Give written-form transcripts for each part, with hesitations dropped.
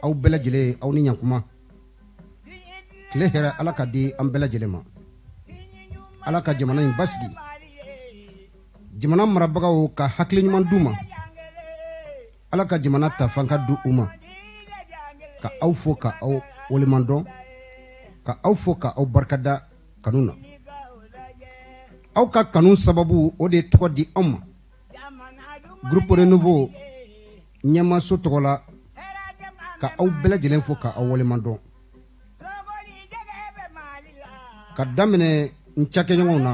aw bɛɛ lajɛlen aw ni ɲankuma tile hɛrɛ ala ka di an bɛɛ lajɛlen ma ala ka jamana in basigi jamana marabagaw ka hakili ɲuman d'u ma ala ka jamana ta fanga di u ma ka aw fo ka aw waleman dɔn ka aw fo ka aw barikada kanu na aw ka kanu sababu o de tɔgɔ di anw ma groupe renouveau ɲɛmaso tɔgɔ la ka aw bɛɛ lajɛlen fo ka aw waleman dɔn ka daminɛ n cakɛɲɔgɔnw na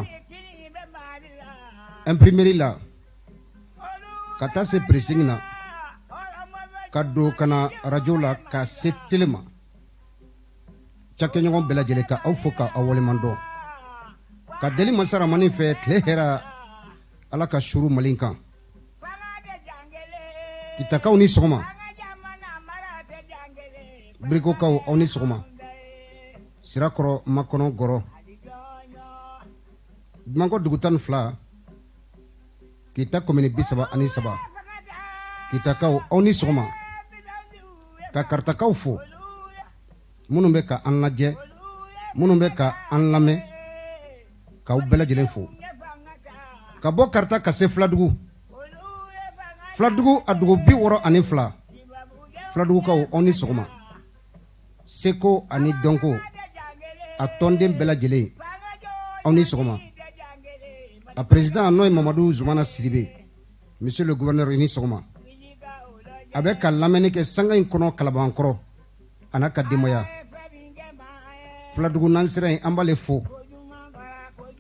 imprimerie la ka taa se pressing na ka don ka na radio la ka se télé ma cakɛɲɔgɔn bɛɛ lajɛlen ka aw fo ka aw waleman dɔn ka deli masaramani fɛ tile hɛrɛ ala ka suru mali kan kitakaw ni sɔgɔma birikokaw aw ni sɔgɔma sirakɔrɔ makɔnɔ gɔrɔ dumankɔ dugu 12 kita commune 33 kitakaw aw ni sɔgɔma ka karitakaw fo minnu bɛ ka an lajɛ minnu bɛ ka an lamɛn k'aw bɛɛ lajɛlen fo ka bɔ karita ka se Filadugu a dugu 62 Filadugukaw aw ni sɔgɔma seko ani dɔnko a tɔnden bɛɛ lajɛlen aw ni sɔgɔma a président n'o ye Mamadu Zumana Sidibe monsieur le gouverneur ni sɔgɔma a bɛ ka lamɛnni kɛ sanga in kɔnɔ Kalabankɔrɔ a n'a ka denbaya Filadugu nansira in an b'ale fo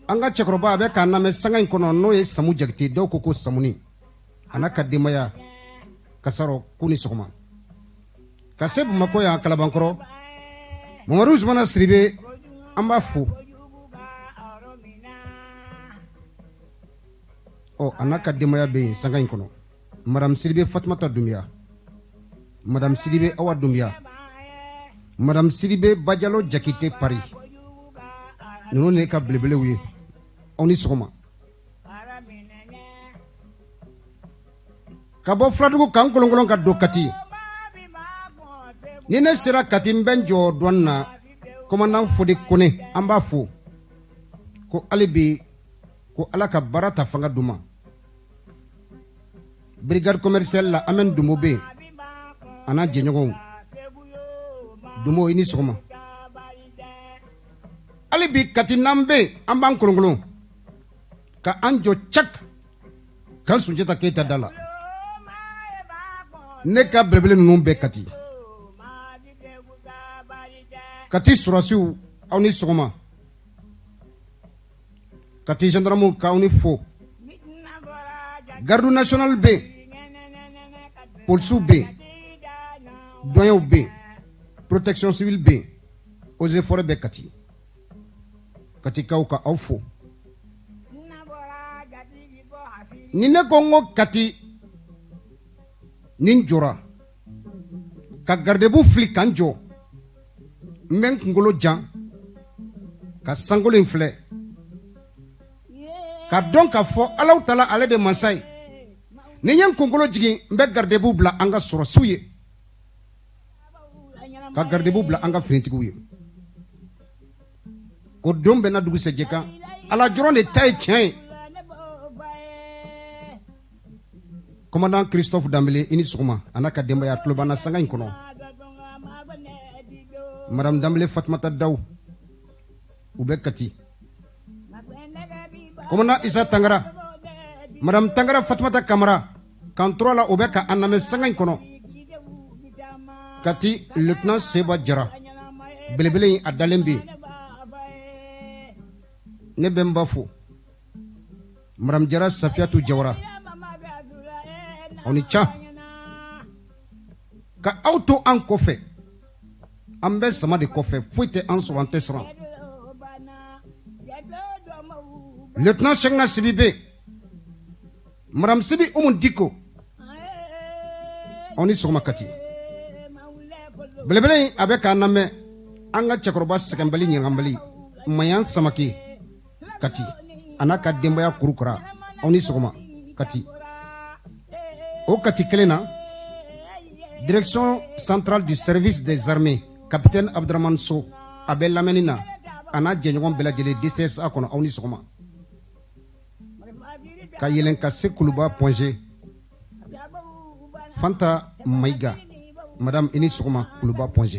an ka cɛkɔrɔba a bɛ k'a lamɛn sanga in kɔnɔ n'o ye Samu Jakite dɔw ko Samuni a n'a ka denbaya kasarɔ k'u ni sɔgɔma ka se Bamakɔ yan Kalabankɔrɔ Mamadu Zumana Sidibe an b'a fo a n'a ka denbaya bɛ yen sanga in kɔnɔ Madame Sidibe Fatumata Dumbuya Madame Sidibe Awa Dumbuya Madame Sidibe Bajalo Jakite Paris ninnu ne ka belebelew ye aw ni sɔgɔma ka bɔ Filadugu kan kolonkolon ka don Kati ni ne sera Kati n bɛ n jɔ douane na commandant Fode Kone an b'a fo ko hali bi ko ala ka baara ta fanga d'u ma brigade commerciale la Amen Dumbo bɛ yen a n'a jɛɲɔgɔnw Dumbo i ni sɔgɔma hali bi Kati n'an bɛ yen an b'an kolonkolon ka an jɔ cak kan Sunjata Keyita da la ne ka belebele ninnu bɛ Kati Kati surasiw aw ni sɔgɔma Kati gendarmew k'aw ni fo garde national bɛ yen polisiw bɛ yen douaniers bɛ yen protection civile bɛ yen eaux et forêts bɛ Kati Katikaw ka aw fo ni ne ko n ko Kati ni n jɔra ka gardebu fili ka n jɔ n bɛ n kunkolo jan ka sankolo in filɛ ka dɔn k'a fɔ Alahu Taala ale de masa ye ni n ye n kunkolo jigin n bɛ gardebu bila an ka sɔrɔsiw ye ka gardebu bila an ka finitigiw ye o don bɛ na dugusɛjɛ kan ala jɔrɔn de ta ye tiɲɛ ye commandant Christophe Dambele i ni sɔgɔma a n'a ka denbaya tulo b'an na sanga in kɔnɔ Madame Dambele Fatumata Daw u bɛ Kati commandant Isa Tangara Madame Tangara Fatumata Kamara kan 3 la u bɛ ka an lamɛn sanga in kɔnɔ Kati lieutenant Seba Jara belebele in a dalen bɛ yen ne bɛ n ba fo Madame Jara Safiatou Jawara aw ni ca ka aw to an kɔfɛ an bɛ sama de kɔfɛ foyi tɛ an sɔrɔ an tɛ siran lieutenant Cheikhna Sibi bɛ Madame Sibi Umu Diko aw ni sɔgɔma Kati belebele in a bɛ k'an lamɛn an ka cɛkɔrɔba sɛgɛnbali ɲɛnkanbali Mayan Samake Kati a n'a ka denbaya kurukura aw ni sɔgɔma Kati o Kati kelen na Direction centrale du service des armées, capitaine Abdraman So, Abel Lamenina, Anna Djengon Beladjele DCSA kono awni sogoma. Ka yelen ka se kuluba point Fanta Maïga, Madame Ini sogoma kuluba point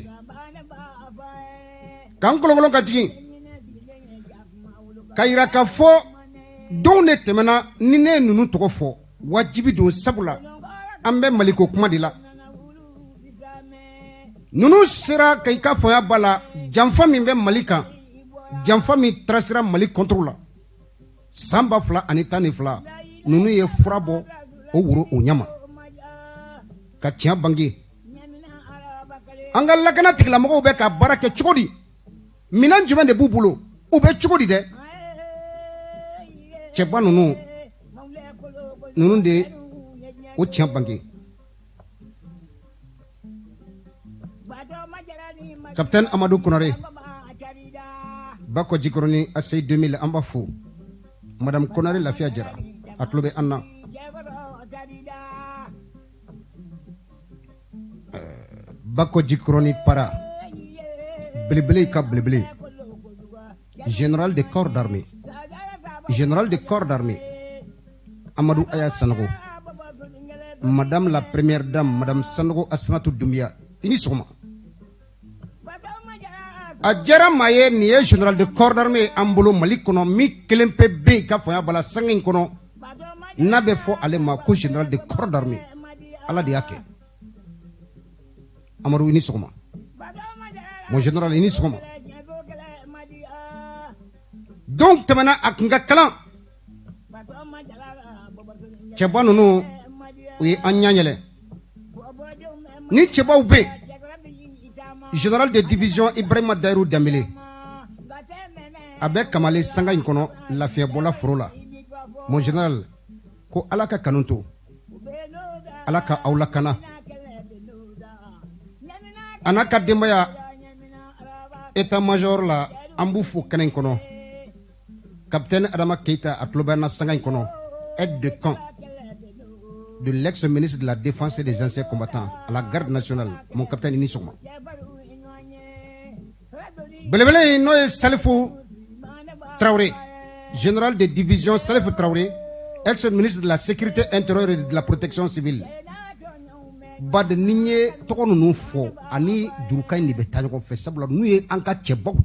Kan kolongolon ka jigin. Ka yira ka fɔ don ne tɛmɛna ni ne nunu tɔgɔ fɔ wajibi don sabula an bɛ Maliko kuma de la. Nunu sera ka i ka fɔnya ba la janfa min bɛ Mali kan janfa min tracera Mali contre la san 2012 nunu ye fura bɔ o woro o ɲama ka tiɲɛ bange an ka lakana tigilamɔgɔw bɛ ka baara kɛ cogo di minɛn jumɛn de b'u bolo u bɛ cogo di dɛ cɛba nunu de o tiɲɛ bange Capitaine Amadou Konare Bako Jikoroni Asey 2000 an b'a fo Madame Konare lafiya jara a tulo bɛ an na Bako Jikoroni para belebele ka belebele général de corps d'armée Amadou Aya Sanogo Madame la première dame Madame Sanogo Asnatou Doumbia ini sɔgɔma a jara maa ye nin ye général de corps d'armée an bolo Mali kɔnɔ min kelen pe bɛ ka fɔnya bala sanga in kɔnɔ n'a bɛ fɔ ale ma ko général de corps d'armée ala de y'a kɛ Amadou ini sɔgɔma mon général ini sɔgɔma donc tɛmɛna a kun ka kalan cɛba ninnu u ye an ɲɛ yɛlɛ ni cɛbaw bɛ général de division Ibrahima Dairou Dembélé a bɛ kamale sanga in kɔnɔ lafiyabɔla foro la mon général ko ala ka kanu to ala ka aw lakana a n'a ka denbaya état major la an b'u fo kɛnɛ in kɔnɔ capitaine Adama Keita a tulo bɛ an na sanga in kɔnɔ aide de camp de l'ex-ministre de la Défense et des anciens combattants à la garde nationale, mon capitaine Ini Sogma. Belebele no ye Salifou Traoré, général de division Salifou Traoré, ex-ministre de la sécurité intérieure et de la protection civile. Bad niye toko nunu fo ani jurukai ni beta ɲɔgɔn fɛ sabula nu ye an ka cɛbaw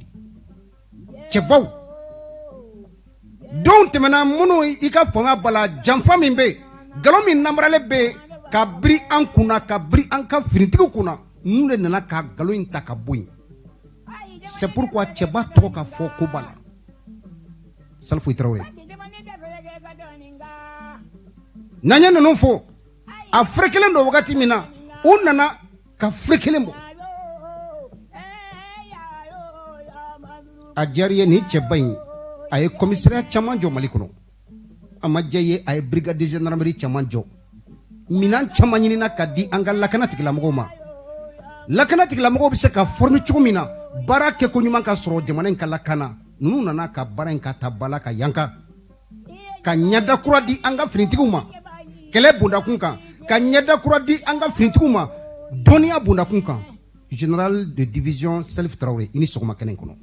don tɛmɛna minnu i ka fanga bala janfa min bɛ galon min namarale bɛ ka biri an kunna ka biri an ka finitigiw kunna nu de nana ka galon in ta ka bɔ yen c'est pourquoi cɛba tɔgɔ ka fɔ ko bala Salifou Traoré n'an ye ninnu fo a fure kelen don wagati min na u nana ka fure kelen bɔ a diyara ye nin cɛba in a ye commissariat caman jɔ Mali kɔnɔ a ma diya ye a ye brigade de gendarmerie caman jɔ minɛn caman ɲinina ka di an ka lakana tigilamɔgɔw ma lakana tigilamɔgɔw bɛ se ka former cogo min na baara kɛko ɲuman ka sɔrɔ jamana in ka lakana ninnu nana ka baara in ka ta bala ka yanka ka ɲɛda kura di an ka finitigiw ma kɛlɛ bondakun kan ka ɲɛda kura di an ka finitigiw ma dɔnniya bondakun kan général de division Salifou Traoré i ni sɔgɔma kɛnɛ in kɔnɔ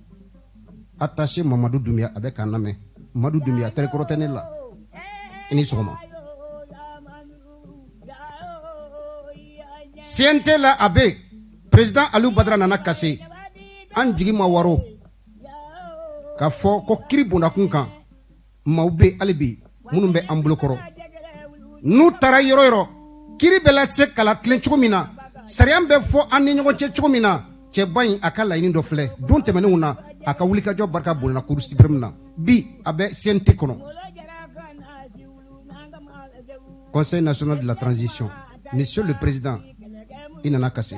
attaché Mamadou Doumbia a bɛ k'an lamɛn Mamadou Doumbia tɛrɛkɔrɔ tɛ ne la i ni sɔgɔma CNT la a bɛ président Aliou Badara nana kase an jigi ma waro k'a fɔ ko kiri bondakun kan maaw bɛ hali bi minnu bɛ an bolokɔrɔ n'u taara yɔrɔ yɔrɔ kiri bɛ lase kala tilen cogo min na sariya bɛ fɔ an ni ɲɔgɔn cɛ cogo min na cɛba in a ka laɲini dɔ filɛ don tɛmɛnenw na a ka wulikajɔ barika bolina Cour suprême na bi a bɛ CNT kɔnɔ Conseil national de la transition monsieur le président i nana kase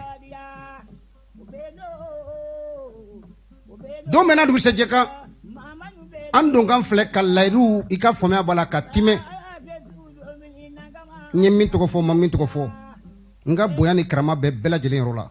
don mɛna dugusɛjɛ kan an donkan filɛ ka layidu i ka faamuya b'a la ka timɛ n ye min tɔgɔ fɔ ma min tɔgɔ fɔ n ka bonya ni karama bɛ bɛɛ lajɛlen yɔrɔ la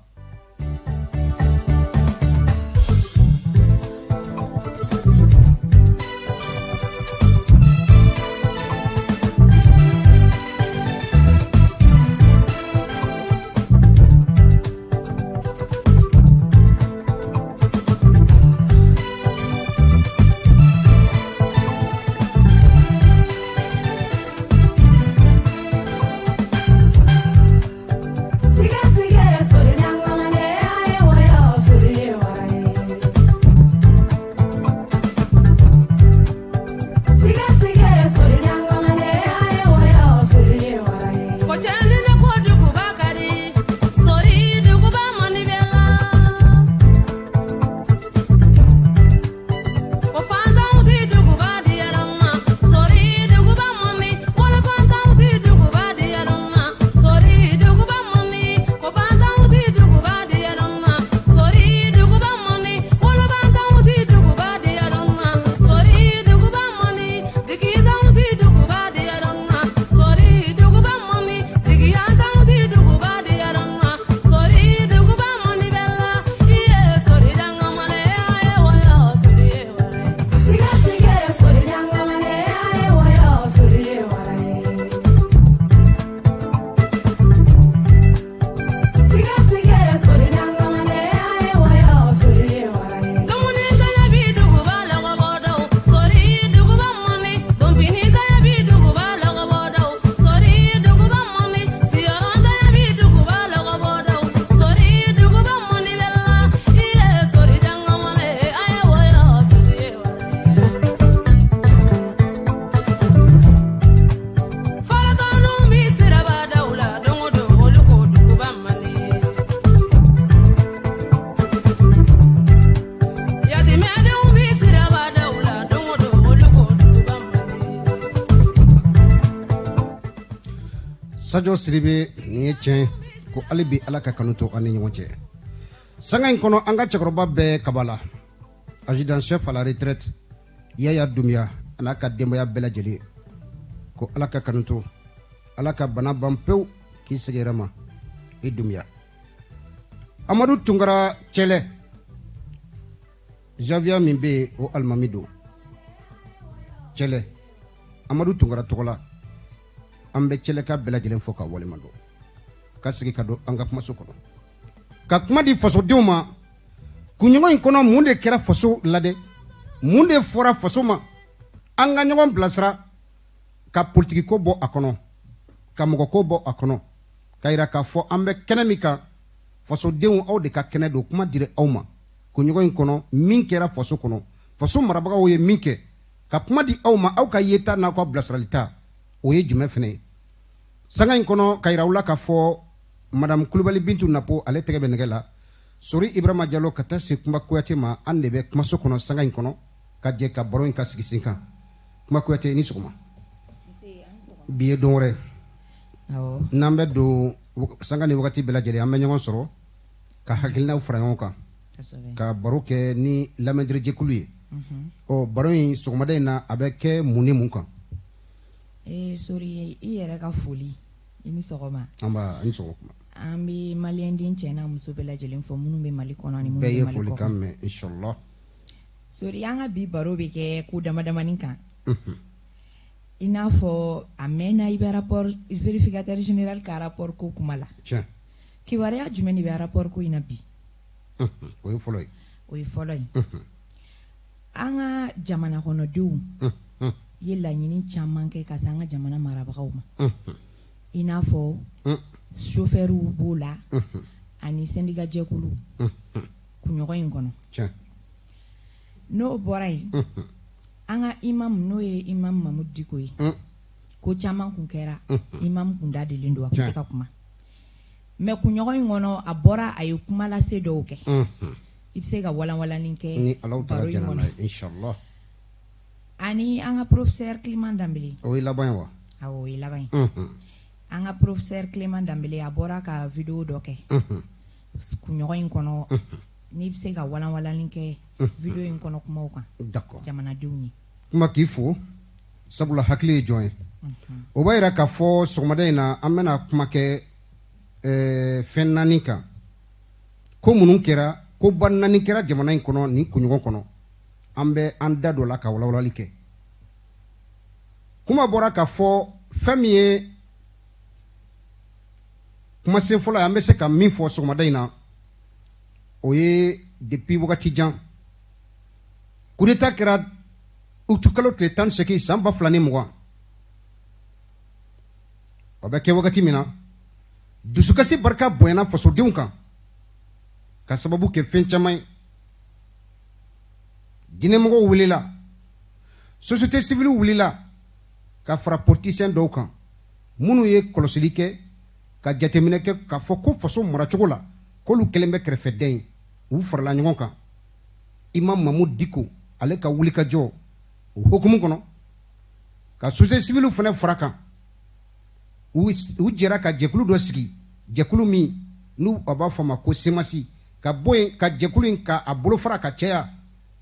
Sadio Sidibé ni ye tiɲɛ ko hali bi Ala ka kanu to an ni ɲɔgɔn cɛ. Sanga in kɔnɔ an ka cɛkɔrɔba bɛɛ kabala adjudant chef à la retraite Yaya Doumbia n'a ka denbaya bɛɛ lajɛlen ko Ala ka kanu to Ala ka bana ban pewu k'i sigi yɛrɛ ma i Doumbia. Amadou Tunkara Cɛlɛ Javier min bɛ yen o alimami don Cɛlɛ Amadou Tunkara tɔgɔ la an bɛ Cɛlɛ ka bɛɛ lajɛlen fɔ ka walima dɔn ka sigi ka don an ka kumaso kɔnɔ ka kuma di fasodenw ma kunɲɔgɔn in kɔnɔ mun de kɛra faso la dɛ mun de fɔra faso ma an ka ɲɔgɔn bilasira ka politiki ko bɔ a kɔnɔ ka mɔgɔ ko bɔ a kɔnɔ ka yira k'a fɔ an bɛ kɛnɛ min kan fasodenw aw de ka kɛnɛ don kuma dira aw ma kunɲɔgɔn in kɔnɔ min kɛra faso kɔnɔ faso marabagaw ye min kɛ ka kuma di aw ma aw ka yeta n'aw ka bilasiralita o ye jumɛn fɛnɛ ye sanga in kɔnɔ ka yira aw la k'a fɔ madame Kulibali Bintu Napo ale tɛgɛ bɛ nɛgɛ la Sori Ibrahima Diallo ka taa se Kuma Kuyate ma an de bɛ kumaso kɔnɔ sanga in kɔnɔ ka jɛ ka baro in ka sigi sen kan Kuma Kuyate ni sɔgɔma bi ye don wɛrɛ n'an bɛ don sanga ni wagati bɛɛ lajɛlen an bɛ ɲɔgɔn sɔrɔ ka hakilinaw fara ɲɔgɔn kan ka baro kɛ ni lamɛnnirijɛkulu ye ɔ baro in sɔgɔmada in na a bɛ kɛ mun ni mun kan Sori i yɛrɛ ka foli i ni sɔgɔma an ni sɔgɔma an bɛ maliyɛn den cɛ n'a muso bɛɛ lajɛlen fɔ minnu bɛ Mali kɔnɔ ani minnu bɛɛ ye bɛ Mali foli kɔ kan mɛn inshallah Sori an ka bi baro bɛ kɛ ko damadamanin kan i n'a fɔ a mɛnna i bɛ rapport vérificateur général ka rapport ko kuma la tiɲɛ kibaruya jumɛn de bɛ rapport ko in na bi o ye fɔlɔ ye o ye fɔlɔ ye an ka jamana kɔnɔdenw ye laɲini caman kɛ ka se an ka jamana marabagaw ma i n'a fɔ chauffeurw b'o la ani syndicat jɛkulu kunɲɔgɔn in kɔnɔ n'o bɔra yen an ka imam n'o ye imam Mamudu Diko ye ko caman kun kɛra imam kun dadelen don a kun tɛ ka kuma mais kunɲɔgɔn in kɔnɔ a bɔra a ye kuma lase dɔw kɛ i bɛ se ka walanwalani kɛ ni Alahu taala baro in jɛna n'a kɔnɔ ye inshallah ani an ka professeur Clément Dembélé o ye laban ye wa awɔ o ye laban ye an ka professeur Clément Dembélé a bɔra ka vidéo dɔ kɛ kunɲɔgɔn in kɔnɔ n'i bɛ se ka walanwalani kɛ vidéo in kɔnɔ kumaw kan d'accord jamanadenw ye kuma k'i fo sabula hakili ye jɔn ye o b'a yira k'a fɔ sɔgɔmada in na an bɛna kuma kɛ fɛn naani kan ko minnu kɛra ko ba naani kɛra jamana in kɔnɔ nin kunɲɔgɔn kɔnɔ an bɛ an da dɔ la ka walawalali kɛ kuma bɔra k'a fɔ fɛn min ye kumasen fɔlɔ ye an bɛ se ka min fɔ sɔgɔmada in na o ye depuis wagati jan coup d'état kɛra utu kalo tile 18 san 2020 o bɛ kɛ wagati min na dusukasi barika bonyana fasodenw kan ka sababu kɛ fɛn caman ye diinɛmɔgɔw wulila société civile wulila ka fara politicien dɔw kan minnu ye kɔlɔsili kɛ ka jateminɛ kɛ k'a fɔ ko faso maracogo la k'olu kɛlen bɛ kɛrɛfɛdɛn ye u farala ɲɔgɔn kan imam Mamudu Diko ale ka wulikajɔ o hukumu kɔnɔ ka société civile fana fara kan u jɛra ka jɛkulu dɔ sigi jɛkulu min n'u a b'a fɔ ma ko semasi ka bɔ yen ka jɛkulu in ka a bolofara ka caya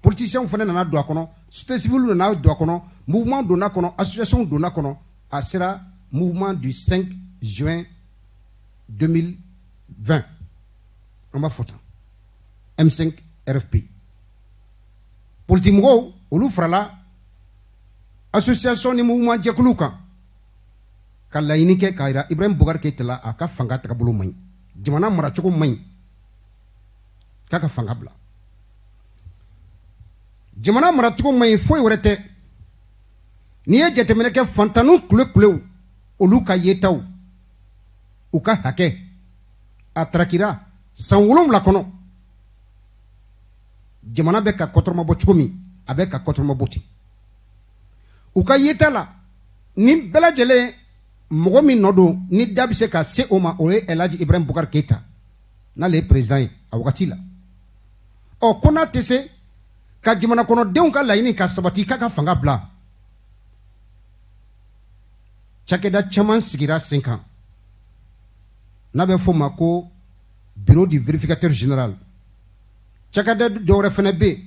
politiciens fana nana don a kɔnɔ société civile nana don a kɔnɔ mouvement donna kɔnɔ association donna kɔnɔ a sera mouvement du 5 juin 2020 an b'a fɔ tan M5 RFP politique mɔgɔw olu farala association ni mouvement jɛkulu kan ka laɲini kɛ k'a jira Ibrahim Boubacar Keïta la a ka fanga tagabolo man ɲi jamana maracogo man ɲi k'a ka fanga bila jamana maracogo man ɲi foyi wɛrɛ tɛ n'i ye jateminɛ kɛ fantanu kule-kulew olu ka yetaw u ka hakɛ a tarakira san 7 kɔnɔ jamana bɛ ka kɔtɔrɔmabɔ cogo min a bɛ ka kɔtɔrɔmabɔ ten u ka yeta la ni bɛɛ lajɛlen mɔgɔ min nɔ don ni da bɛ se ka se o ma o ye El Hadji Ibrahim Boubacar Keïta n'ale ye président ye a wagati la ɔ ko n'a tɛ se ka jamana kɔnɔdenw ka laɲini ka sabati k'a ka fanga bila cakɛda caman sigira sen kan n'a bɛ fɔ ma ko bureau du vérificateur général cakada dɔ wɛrɛ fɛnɛ bɛ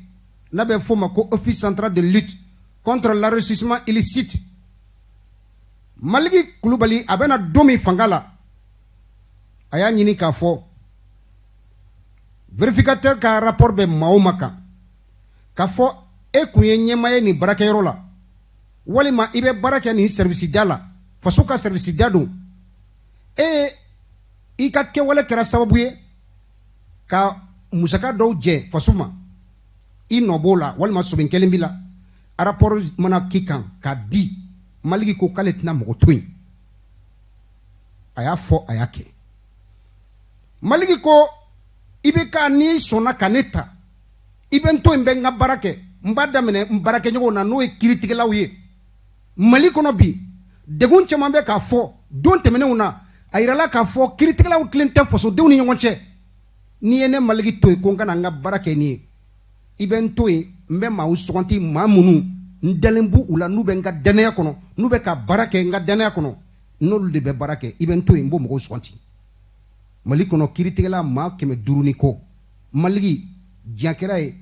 n'a bɛ fɔ ma ko office central de lutte contre l'enrichissement illicite Maliki Kulubali a bɛna don min fanga la a y'a ɲini k'a fɔ vérificateur ka rapport bɛ maa o maa kan k'a fɔ e kun ye ɲɛmaa ye nin baarakɛyɔrɔ la walima i bɛ baara kɛ nin service da la faso ka service da don i ka kɛwale kɛra sababu ye ka musaka dɔw jɛ faso ma i nɔ b'o la walima soben kelen b'i la rapport mana k'i kan k'a di Maliki ko k'ale tɛna mɔgɔ to yen a y'a fɔ a y'a kɛ Maliki ko i bɛ ka n'i sɔnna ka ne ta i bɛ n to yen n bɛ n ka baara kɛ n b'a daminɛ n baarakɛɲɔgɔnw na n'o ye kiiritigɛlaw ye Mali kɔnɔ bi degun caman bɛ k'a fɔ don tɛmɛnenw na a yirala k'a fɔ kiiritigɛlaw tilen tɛ fasodenw ni ɲɔgɔn cɛ n'i ye ne Maliki to yen ko n kana n ka baara kɛ nin ye i bɛ n to yen n bɛ maaw suganti maa minnu n dalen b'u la n'u bɛ n ka danaya kɔnɔ n'u bɛ ka baara kɛ n ka danaya kɔnɔ n'olu de bɛ baara kɛ i bɛ n to yen n b'o mɔgɔw suganti Mali kɔnɔ kiiritigɛla maa 500 ni kɔ Maliki diɲɛ kɛra ye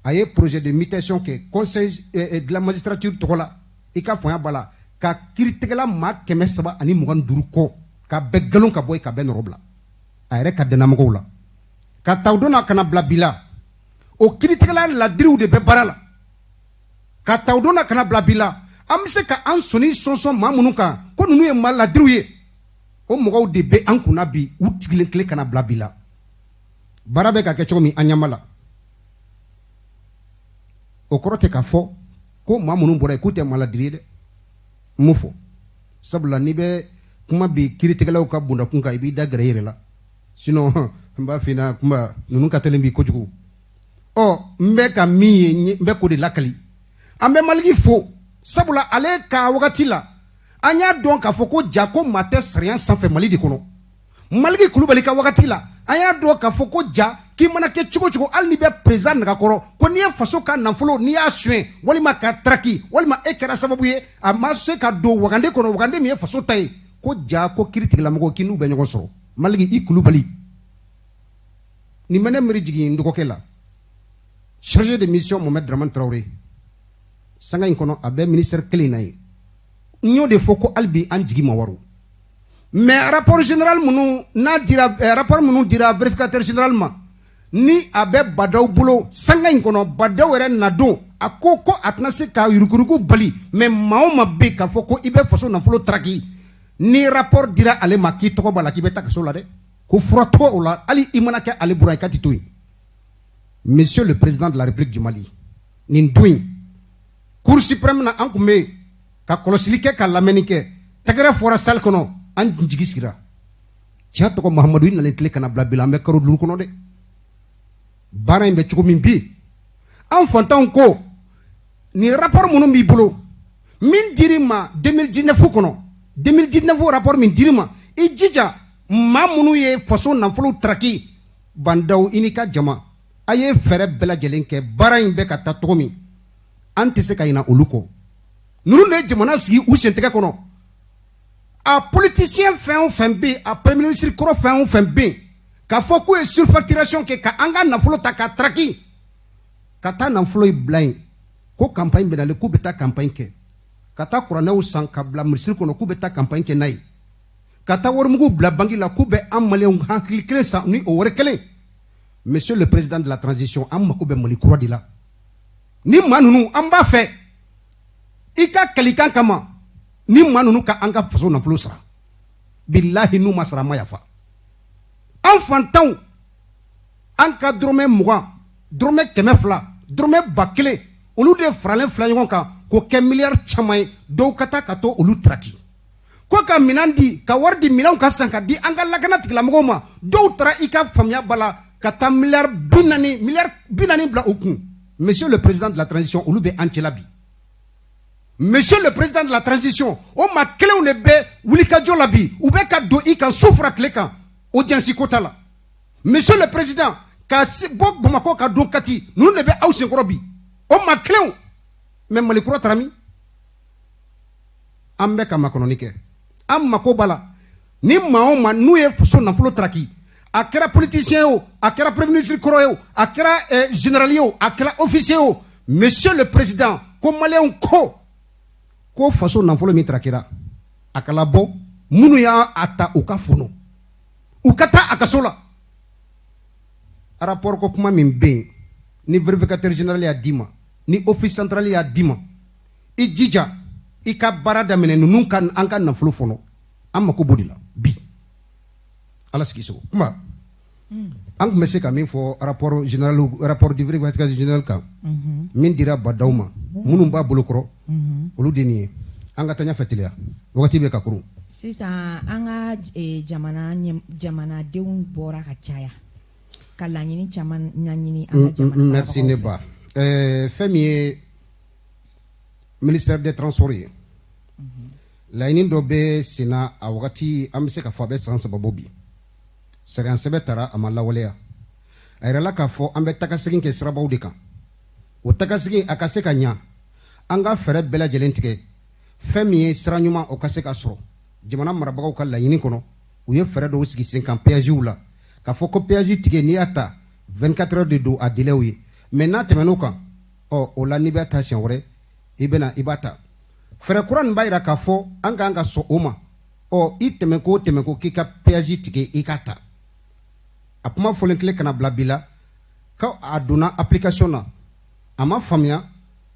a ye projet de mutation kɛ conseil de la magistrature tɔgɔ la i ka fɔnya b'a la ka kiiritigɛla maa 325 kɔ ka bɛɛ galon ka bɔ yen ka bɛɛ nɔrɔ bila a yɛrɛ ka dannamɔgɔw la ka taw donna kana bila bi la o kiiritigɛla ladiriw de bɛ baara la ka taw donna kana bila bi la an bɛ se ka an sɔnni sɔnsɔn maa minnu kan ko ninnu ye maa ladiriw ye o mɔgɔw de bɛ an kunna bi u tigilen tile kana bila bi la baara bɛ ka kɛ cogo min an ɲɛma la o kɔrɔ tɛ k'a fɔ ko maa minnu bɔra yen k'u tɛ maa ladiri ye dɛ n m'o fɔ sabula n'i bɛ kuma bi kiiritigɛlaw ka bondakun kan i b'i da gɛrɛ i yɛrɛ la sinon n b'a f'i ɲɛna kuma ninnu ka teli bi kojugu n bɛ ka min ye n bɛ k'o de lakali an bɛ Maliki fo sabula ale ka wagati la an y'a dɔn k'a fɔ ko ja ko maa tɛ sariya sanfɛ Mali de kɔnɔ Maliki Kulubali ka wagati la an y'a dɔn k'a fɔ ko ja k'i mana kɛ cogo cogo hali n'i bɛ président nagakɔrɔ ko n'i ye faso ka nafolo n'i y'a sonya walima ka traki walima e kɛra sababu ye a ma se ka don wagande kɔnɔ wagande min ye faso ta ye ko ja ko kiiritigɛlamɔgɔw k'i n'u bɛ ɲɔgɔn sɔrɔ Maliki i Kulubali nin bɛ ne miiri jigin n dɔgɔkɛ la chargé de mission Mohamed Dramane Traoré sanga in kɔnɔ a bɛ ministère kelen na ye n y'o de fɔ ko hali bi an jigi ma waro mais rapport général minnu n'a dira rapport minnu dira vérificateur général ma ni a bɛ badaw bolo sanga in kɔnɔ badaw yɛrɛ nadon a ko a tɛna se ka yurukuruku bali mais maa o maa bɛ k'a fɔ ko i bɛ faso nafolo traki ni rapport dira ale ma k'i tɔgɔ b'a la k'i bɛ taa kaso la dɛ ko fura tɔgɔ o la hali i mana kɛ ale bura i ka ti to yen monsieur le président de la république du Mali nin don in cour suprême na an kun bɛ ka kɔlɔsili kɛ ka lamɛnni kɛ tɛgɛrɛ fɔra salle kɔnɔ an jigi sigira tiɲɛ tɔgɔ Mahamadu i nalen tile kana bila bi la an bɛ karo 5 kɔnɔ dɛ baara in bɛ cogo min bi an fantanw ko nin rapport minnu b'i bolo min dir'i ma 2019 kɔnɔ 2019 rapport min dir'i ma i jija maa minnu ye faso nafolo traki bandaw i ni ka jama a ye fɛɛrɛ bɛɛ lajɛlen kɛ baara in bɛ ka taa cogo min an tɛ se ka ɲinɛ olu kɔ ninnu de ye jamana sigi u sentigɛ kɔnɔ a politicien fɛn o fɛn bɛ yen a premier ministre kɔrɔ fɛn o fɛn bɛ yen k'a fɔ k'u ye surfacturation kɛ ka an ka nafolo ta k'a traki ka taa nafolo in bila yen ko campagne bɛ nalen k'u bɛ taa campagne kɛ ka taa kuranɛw san ka bila misiri kɔnɔ k'u bɛ taa campagne kɛ n'a ye ka taa warimugu bila banque la k'u bɛ an maliyɛnw hakili kelen san ni o wari kelen monsieur le président de la transition an mako bɛ Mali kura de la ni maa ninnu an b'a fɛ i ka kalikan kama ni maa ninnu ka an ka faso nafolo sara bilahi n'u ma sara ma yafa an fantanw an ka dɔrɔmɛ 20 dɔrɔmɛ 200 dɔrɔmɛ 1000 olu de faralen fila ɲɔgɔn kan k'o kɛ miliyari caman ye dɔw ka taa ka to olu traki ko ka minɛn di ka wari di minɛnw ka san ka di an ka lakana tigilamɔgɔw ma dɔw taara i ka faamuya b'a la ka taa miliyari 40 bila u kun monsieur le président de la transition olu bɛ an cɛla bi monsieur le président de la transition o maa kelenw de bɛ wulikajɔ la bi u bɛ ka don i kan su fara tile kan audience ko t'a la monsieur le président ka bɔ Bamakɔ ka don Kati ninnu de bɛ aw senkɔrɔ bi o maa kelenw mais Mali kura taara min an bɛ ka makɔnɔni kɛ an mako b'a la ni maa o maa n'u ye faso nafolo traki a kɛra politicien o a kɛra premier ministre kɔrɔ ye o a kɛra général ye o a kɛra officier o monsieur le président ko maliyɛnw ko faso nafolo min trakira a ka labɔ minnu y'a ta u ka fono u ka taa a kaso la rapport ko kuma min bɛ yen ni vérificateur général y'a d'i ma ni office central y'a d'i ma i jija i ka baara daminɛ ninnu ka an ka nafolo fɔlɔ an mako b'o de la bi ala sigi sogo kuma an tun bɛ se ka min fɔ rapport du vérificateur général kan min dira badaw ma minnu b'a bolokɔrɔ olu de nin ye an ka taa ɲɛfɛ teliya wagati bɛ ka kurun sisan an ka jamanadenw bɔra ka caya ka laɲini caman ɲaɲini an ka jamana merci ne ba fɛn min ye ministère des transports ye laɲini dɔ bɛ senna a wagati an bɛ se ka fɔ a bɛ san 3 bɔ bi sariya sɛbɛ taara a ma lawaleya a yɛrɛ la k'a fɔ an bɛ tagasegin kɛ sirabaw de kan o tagasegin a ka se ka ɲa an ka fɛɛrɛ bɛɛ lajɛlen tigɛ fɛn min ye sira ɲuman o ka se ka sɔrɔ jamana marabagaw ka laɲini kɔnɔ u ye fɛɛrɛ dɔw sigi sen kan péagew la k'a fɔ ko péage tigɛ n'i y'a ta 24 heures de don a délai ye mais n'a tɛmɛn'o kan o la n'i b'a ta siɲɛ wɛrɛ i b'a ta fɛɛrɛ kura nin b'a yira k'a fɔ an k'an ka sɔn o ma i tɛmɛ ko k'i ka péage tigɛ i ka ta a kuma fɔlen kelen kana bila bi la ka a donna application na a ma faamuya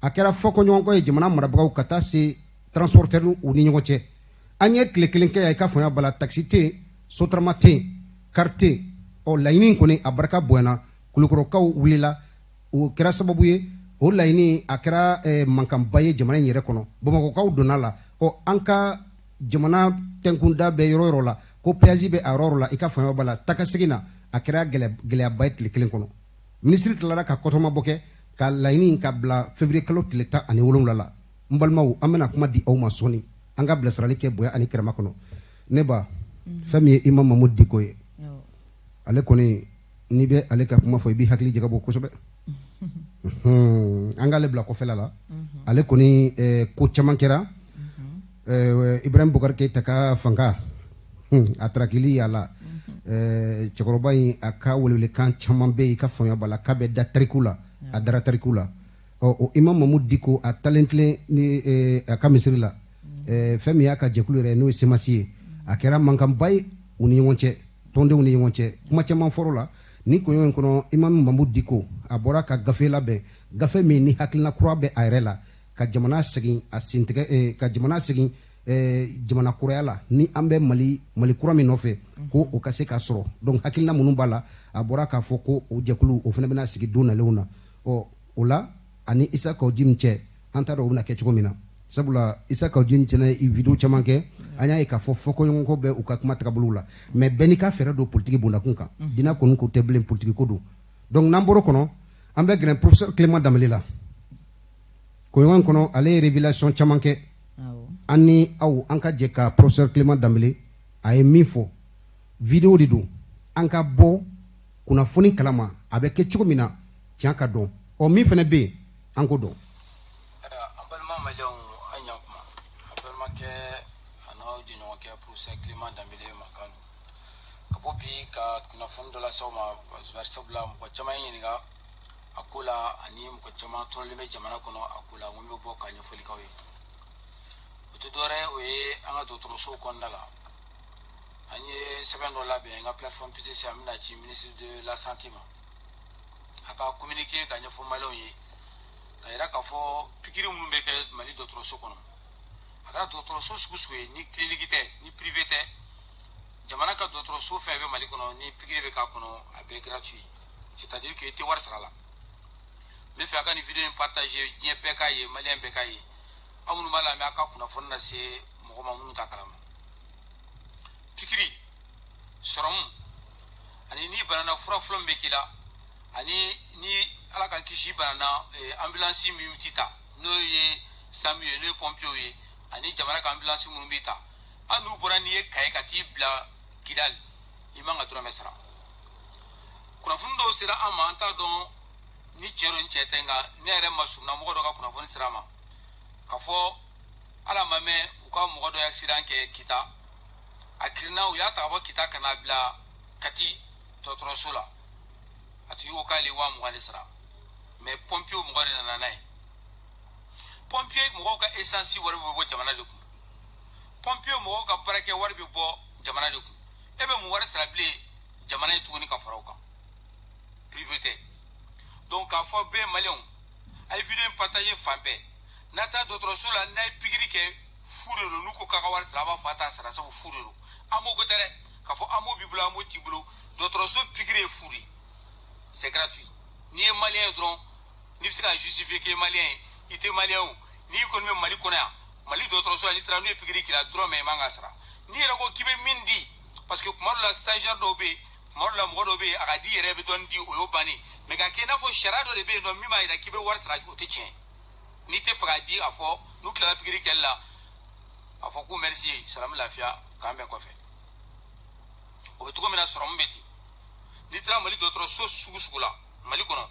a kɛra fɔkɔɲɔgɔnkɔ ye jamana marabagaw ka taa se transporteur u ni ɲɔgɔn cɛ an ye tile kelen kɛ yan i ka faamuya bala taxi tɛ yen sotarama tɛ yen carte tɛ yen laɲini kɔni a barika bonyana kulukɔrɔkaw wulila o kɛra sababu ye o laɲini a kɛra mankanba ye jamana in yɛrɛ kɔnɔ bamakɔkaw donna la an ka jamana tɛnkunda bɛ yɔrɔ yɔrɔ la ko péage bɛ a yɔrɔ la i ka faamuya bala tagasegin na a kɛra gɛlɛyaba ye tile kelen kɔnɔ ministre tilara ka kɔtɔmabɔ kɛ ka laɲini ka bila février kalo tile 17 la n balimaw an bɛna kuma di aw ma sɔɔni an ka bilasirali kɛ bonya ani kɛrɛma kɔnɔ ne ba fɛn min ye Imam Mamudu Diko ye ale kɔni n'i bɛ ale ka kuma fɔ i b'i hakili jagabɔ kosɛbɛ an k'ale bila kɔfɛla la ale kɔni ko caman kɛra Ibrahim Bukari Keyita ka fanga a tarakili y'a la cɛkɔrɔba in a ka welewelekan caman bɛ yen i ka faamuya b'a la k'a bɛ da tariku la a dara tariku la o Imam Mamudu Diko a talen tilen ni a ka misiri la fɛn min y'a ka jɛkulu yɛrɛ n'o ye semasi ye a kɛra mankanba ye u ni ɲɔgɔn cɛ tɔndenw ni ɲɔgɔn cɛ kuma caman fɔrɔ la ni kɔɲɔ in kɔnɔ Imam Mamudu Diko a bɔra ka gafe labɛn gafe min ni hakilina kura bɛ a yɛrɛ la ka jamana segin a sentigɛ ka jamana segin jamana kuraya la ni an bɛ mali kura min nɔfɛ ko o ka se ka sɔrɔ donc hakilina minnu b'a la a bɔra k'a fɔ ko o jɛkulu o fana bɛna sigi don nalenw na o la ani Isa Kawujim cɛ an t'a dɔn o bɛna kɛ cogo min na sabula Isa Kawujim cɛ ye video caman kɛ an y'a ye k'a fɔ fɔkɔɲɔgɔnkɔ bɛ u ka kuma tagabolo la mais bɛɛ n'i ka fɛɛrɛ don politiki bondakun kan diinɛ kɔni ko tɛ bilen politiki ko don donc n'an bɔr'o kɔnɔ an bɛ gɛrɛ professeur Clément Dambele la kɔɲɔgɔn in kɔnɔ ale ye révélation caman kɛ an ni aw an ka jɛ ka professeur Clément Dambele a ye min fɔ video de don an ka bɔ kunnafoni kalama a bɛ kɛ cogo min na tiɲɛ ka dɔn min fana bɛ yen an ko dɔn an balima maliyɛnw an ɲan kuma an balimakɛ a n'aw jɛɲɔgɔnkɛ professeur Clément Dambele Makanu ka bɔ bi ka kunnafoni dɔ lase aw ma sabula mɔgɔ caman ye ɲininka a ko la ani mɔgɔ caman tɔrɔlen bɛ jamana kɔnɔ a ko la n ko n bɛ bɔ ka ɲɛfɔli k'aw ye o tɛ dɔwɛrɛ o ye an ka dɔgɔtɔrɔsow kɔnɔna la an ye sɛbɛn dɔ labɛn n ka plateforme PCC an bɛna ci ministre de la santé ma a ka communiqué ka ɲɛfɔ maliyɛnw ye ka yira k'a fɔ pikiri minnu bɛ kɛ mali dɔgɔtɔrɔso kɔnɔ a kɛra dɔgɔtɔrɔso sugu sugu ye ni clinique tɛ ni privé tɛ jamana ka dɔgɔtɔrɔso fɛn bɛ mali kɔnɔ ni pikiri bɛ k'a kɔnɔ a bɛɛ gratuit c'est-à-dire que i tɛ wari sara la n bɛ fɛ a ka nin video in partager diɲɛ bɛɛ k'a ye maliyɛn bɛɛ k'a ye aw minnu b'a lamɛn a ka kunnafoni lase mɔgɔ ma minnu t'a kalama pikiri sɔrɔmu ani ni banana fura fɔlɔ min bɛ k'i la ani ni ala ka kisi banana ambulance min t'i ta n'o ye SAMU ye n'o ye pompiers ye ani jamana ka ambulance minnu b'i ta hali n'u bɔra n'i ye kaye ka t'i bila Kidali i man ka dɔrɔmɛ sara kunnafoni dɔw sera an ma an t'a dɔn ni cɛ don ni cɛ tɛ nka ne yɛrɛ ma surunna mɔgɔ dɔ ka kunnafoni sera a ma ka fɔ ala ma mɛn u ka mɔgɔ dɔ ye accident kɛ Kita akirina u ya ta ba kita kana bila kati dɔgɔtɔrɔso la a tigi ko k'ale 20,000 de sara mais pompier mɔgɔ de nana n'a ye pompier mɔgɔw ka essence wari bɛ bɔ jamana de kun pompier mɔgɔw ka baarakɛ wari bɛ bɔ jamana de kun e bɛ mun wari sara bilen jamana ye tuguni ka fara o kan privé tɛ donc k'a fɔ bɛɛ maliyɛnw a ye vidéo in partager fan bɛɛ n'a taa dɔgɔtɔrɔso la n'a ye pikiri kɛ fu de don n'u ko k'a ka wari sara a b'a fɔ a t'a sara sabu fu de don an m'o ko tɛ dɛ k'a fɔ an m'o b'i bolo an m'o t'i bolo dɔgɔtɔrɔso pikiri ye fu de c'est gratuit n'i ye maliyɛn ye dɔrɔn n'i bɛ se ka justifier k'i ye maliyɛn ye i tɛ maliyɛn o n'i kɔni bɛ mali kɔnɔ yan mali dɔgɔtɔrɔso la n'i taara n'u ye pikiri k'i la dɔrɔn i man ka sara n'i yɛrɛ ko k'i bɛ min di parce que kuma dɔ la stagiaire dɔw bɛ yen tuma dɔ la mɔgɔ dɔw bɛ yen a ka di yɛrɛ bɛ dɔɔnin di o y'o bannen mais ka kɛ i n'a fɔ sariya dɔ de bɛ yen nɔ min b'a jira k'i bɛ wari sara o tɛ tiɲɛ n'i tɛ fɛ k'a di a fɔ n'u tilala pikiri kɛli la a fɔ ko merci salamu lafiya k'an bɛn kɔfɛ o bɛ cogo min na sɔrɔmu bɛ ten n'i taara mali dɔgɔtɔrɔso sugu sugu la mali kɔnɔ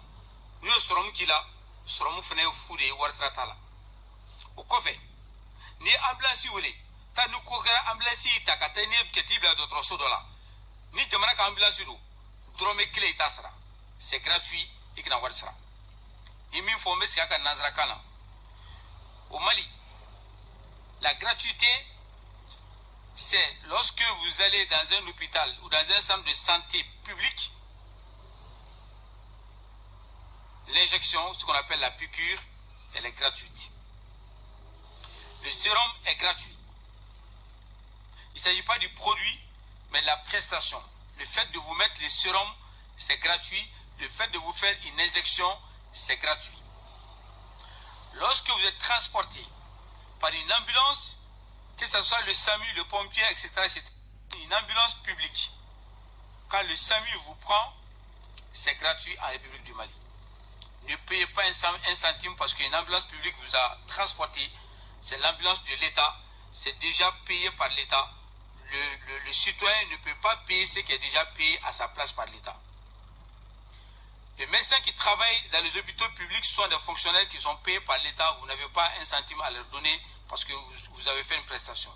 n'u ye sɔrɔmu k'i la sɔrɔmu fana ye fu de ye wari sara t'a la o kɔfɛ n'i ye ambulance wele taa ni ko kɛra ambulance y'i ta ka taa n'i ye t'i bila dɔgɔtɔrɔso dɔ la ni jamana ka ambulance don dɔrɔmɛ kelen i t'a sara c'est gratuit i kana wari sara i min fɔ n bɛ segin a kan nanzarakan na au Mali la gratuité c'est lorsque vous allez dans un hôpital ou dans un centre de santé public, l'injection, ce qu'on appelle la piqûre, elle est gratuite. Le sérum est gratuit. Il ne s'agit pas du produit, mais de la prestation. Le fait de vous mettre le sérum, c'est gratuit. Le fait de vous faire une injection, c'est gratuit. Lorsque vous êtes transporté par une ambulance, que ce soit le SAMU, le pompier, etc., une ambulance publique, quand le SAMU vous prend, c'est gratuit en République du Mali. Ne payez pas un centime parce qu'une ambulance publique vous a transporté, c'est l'ambulance de l'État, c'est déjà payé par l'État. Le citoyen ne peut pas payer ce qui est déjà payé à sa place par l'État. Les médecins qui travaillent dans les hôpitaux publics sont des fonctionnaires qui sont payés par l'État. Vous n'avez pas un centime à leur donner parce que vous avez fait une prestation.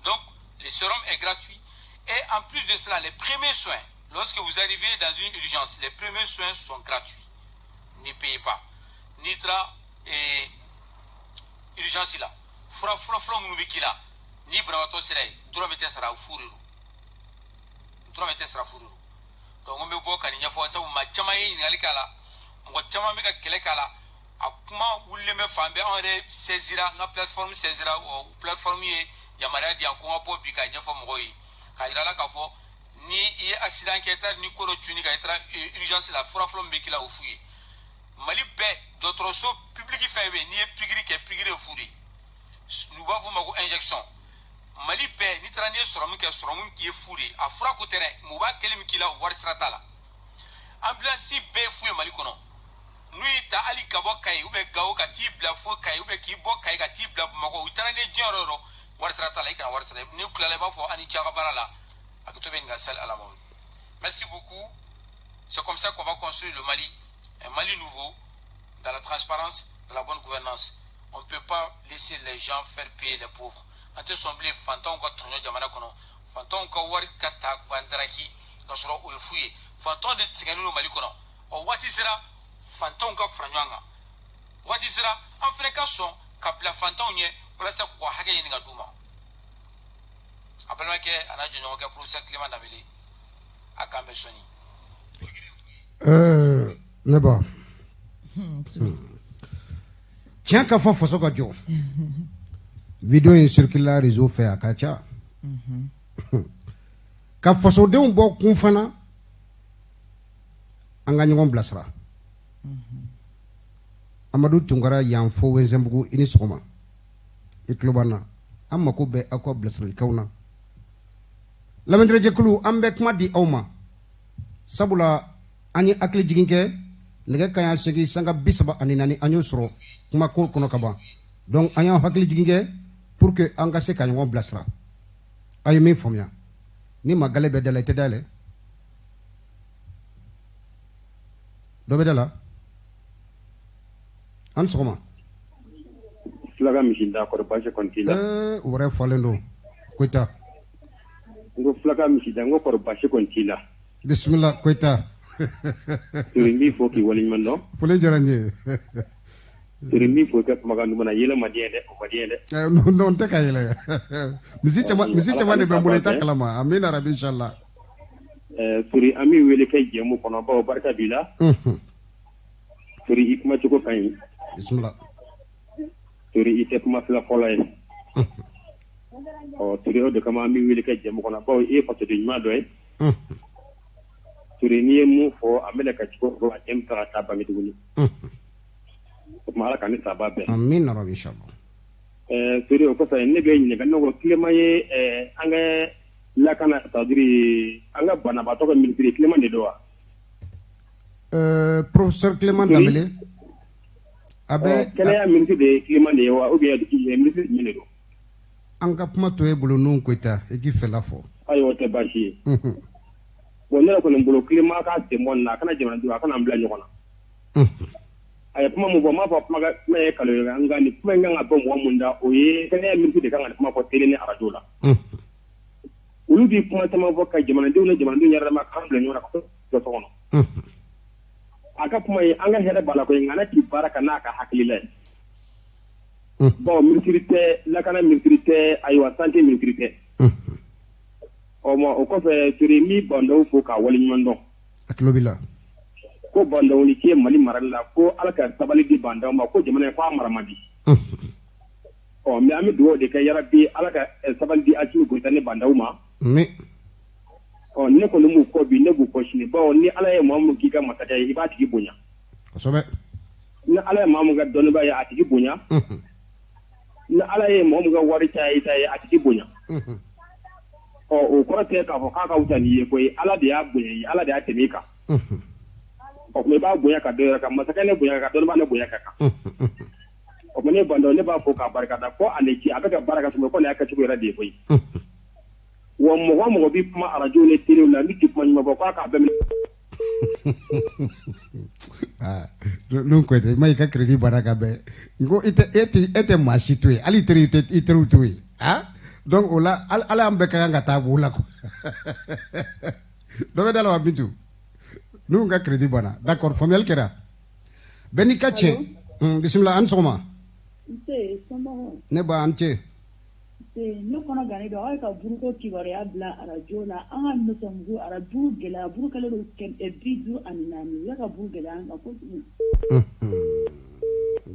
Donc, le sérum est gratuit. Et en plus de cela, les premiers soins, lorsque vous arrivez dans une urgence, les premiers soins sont gratuits. Ne payez pas. Nitra et urgence là. Fura mubikila. Ni brawato sirai. Dromete sara fururu. Dromete sara fururu. Donc on me voit quand il y a fois ça, on m'a chamaillé une alikala. On va chamailler avec quelle kala. A kuma wulle me fambe on re saisira na plateforme saisira o plateforme ye yamara di anko ngapo bi ka nyefo moyi ka irala ka fo ni e accident ki etar ni koro tuni ka etar urgence la fura flo mbekila o fuye mali be d'autres so public fait ni e pigiri ke pigiri furi nous va vous mako injection mali be ni tra ni soromu ke soromu ki e furi a fura ko tere mu ba kelim kila war stratala ambulance be fuye mali kono lui ta ali kabo kai ube gawo ka ti bla fo kai ube ki bo kai ka ti bla mako utara ne jororo war srata la ikana war srata ni kula ba fo ani tiaga barala akto ben gasal ala mo. Merci beaucoup. C'est comme ça qu'on va construire le Mali, un Mali nouveau dans la transparence, dans la bonne gouvernance. On ne peut pas laisser les gens faire payer les pauvres. Ante somble fanton ko tonyo jamana kono fanton ko war kata kwandaraki ko soro o fuye fanton de tiganu no Mali kono o wati sera fanton ka franyanga wati sera afrika son ka bla fanton nye wala sa ko hage yin ga duma apelma ke ana jonyo ke professeur Clément Dambélé akambe soni ne ba tiens ka fo foso ka jo vidéo in circule réseau fait akacha ka foso de un bo kun fana anga nyon blasra Amadou Tungara yan fo wenzembugu ini sokoma iklobana amma ko be akwa blasra kauna lamendre jekulu ambe kuma di awma sabula ani akli jiginke nege kaya segi sanga bisaba ani nani anyo soro kuma ko kono kaba donc anya hakli jiginke pour que anga se kanyo blasra ay mi fomya ni magale be dala tedale do be dala an sokoma Slaga mishinda ko ba je continue wore falendo koita ngo flaka misida ngo kor bashi kon tila bismillah koita turimbi fo ki wali man no fole jaranje turimbi fo ka magandu mana yela madiende o madiende non te kayele misi chama de bambule ta kalama amin arabi inshallah turi ami wele kay jemu kono ba barka bila turi ikma ko kay bismillah turi ite kuma fla kolay o turi o de kama ami wele kay jemu kono ba e pato de ma doy turi ni mu fo amele ka ko ko atem ta ta ba mi duguni mala kan sababe amin rabbi inshallah turi o ko fa ne be ni kan no klima ye anga la kana tadiri anga bana ba to ko ministre klima de doa professeur Clément Dambélé abe kele ya ministre de Clément de wa ou bien ministre de do anga kuma to e bolo non koita e ki fela fo ayo te bashi bon ne ko mbolo Clément ka te mon na kana jamana do kana mbla nyokona ay kuma mo bo ma fa kuma ga me kalo anga ni kuma nga bo mo munda o ye kele ya ministre de kanga kuma ko tele ni arajo la ulu di kuma tama fo ka jamana do nyara ma kam la nyora ko to to no aka kuma yi an ga hɛrɛ bala ko ngana ki baraka na ka hakili la bon ministrité lakana ministrité aywa santé ministrité o mo o ko fe turi mi bando fo ka wali nyondo atlobila ko bando ni ke mali maralla ko alaka sabali di bando ma ko jamana ko maramadi o mi ami duwo de ka yarabi alaka sabali di aci ko tane bando ma mi o ne ko mu ko bi ne bu ko shini ba ni ala ye mamu ki ka mataka yi ba tigi bonya sobe ni ala ye mamu ga donu ba ya atigi bonya ni ala ye mamu ga wari ta yi atigi bonya o ko te ka ko ka wuta ni ko ala de ya bonya ala de ya temika o me ba bonya ka do ka mataka ne bonya ka donu ba ne bonya ka o me ne bando ne ba fo ka barka da ko ale ki aka ga baraka su ko ne aka ci ko rade ko wa mo bi kuma arajo ne tele la ni kuma ma ba ka be non ko te mai ka credit baraka be ngo ete mashitwe ali itru donc ola ala ambe ka nga tabu la ko do be dala wa bintu nu nga credit bana d'accord famel kera beni kache bismillah an soma ne ba ante ne kono gani do ay ka buruko kibare abla arajo la anga musambu arabu gela buru kala do ken e bidu anani ya ka buru gela anga ko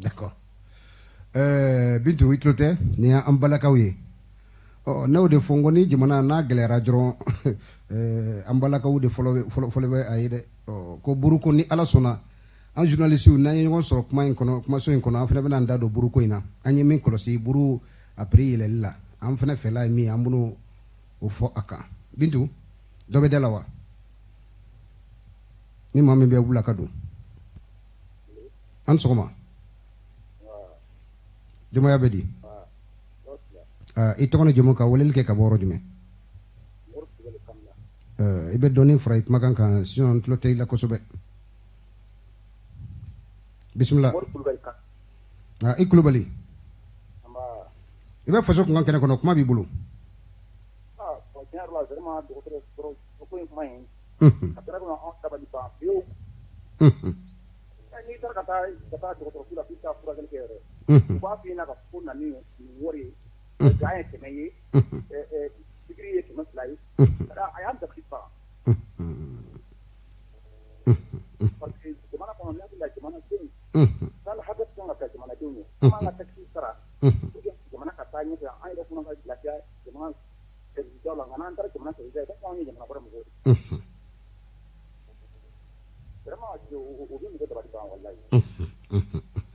d'accord bintu witlote ni ambala kawye o no de fongoni jimana na gelera joro ambala kawu de folo be ayide ko buruko ni ala sona en journaliste na ngon soro kuma en kono kuma so en kono afna bena ndado buruko ina anyi min kolosi buru après il est là am fana fela mi ambuno o fo aka bintu dobe dalawa ni mami be bula kadu an soma juma ya bedi ito kono juma ka wolel ke ka boro jume ibe doni fray makan kan sion tlote la ko sobe bismillah ikulubali ibe faso ko ngene kono kuma bi bulu ko tiar la zema do ko mai atara ko on ta bali pa yo ni tar kata do kula pista pura gel kere ba fi na ka kunna ni wori ga ke mai degree ke maslai ada ayam da khifa porque semana con la semana tin sal hadat con la semana tin mana taksira gimana katanya ya ai da kuma ga lafiya gimana da dole ngana antar gimana sai da kan ni gimana bara mu rama ji o bi mu da bari ba wallahi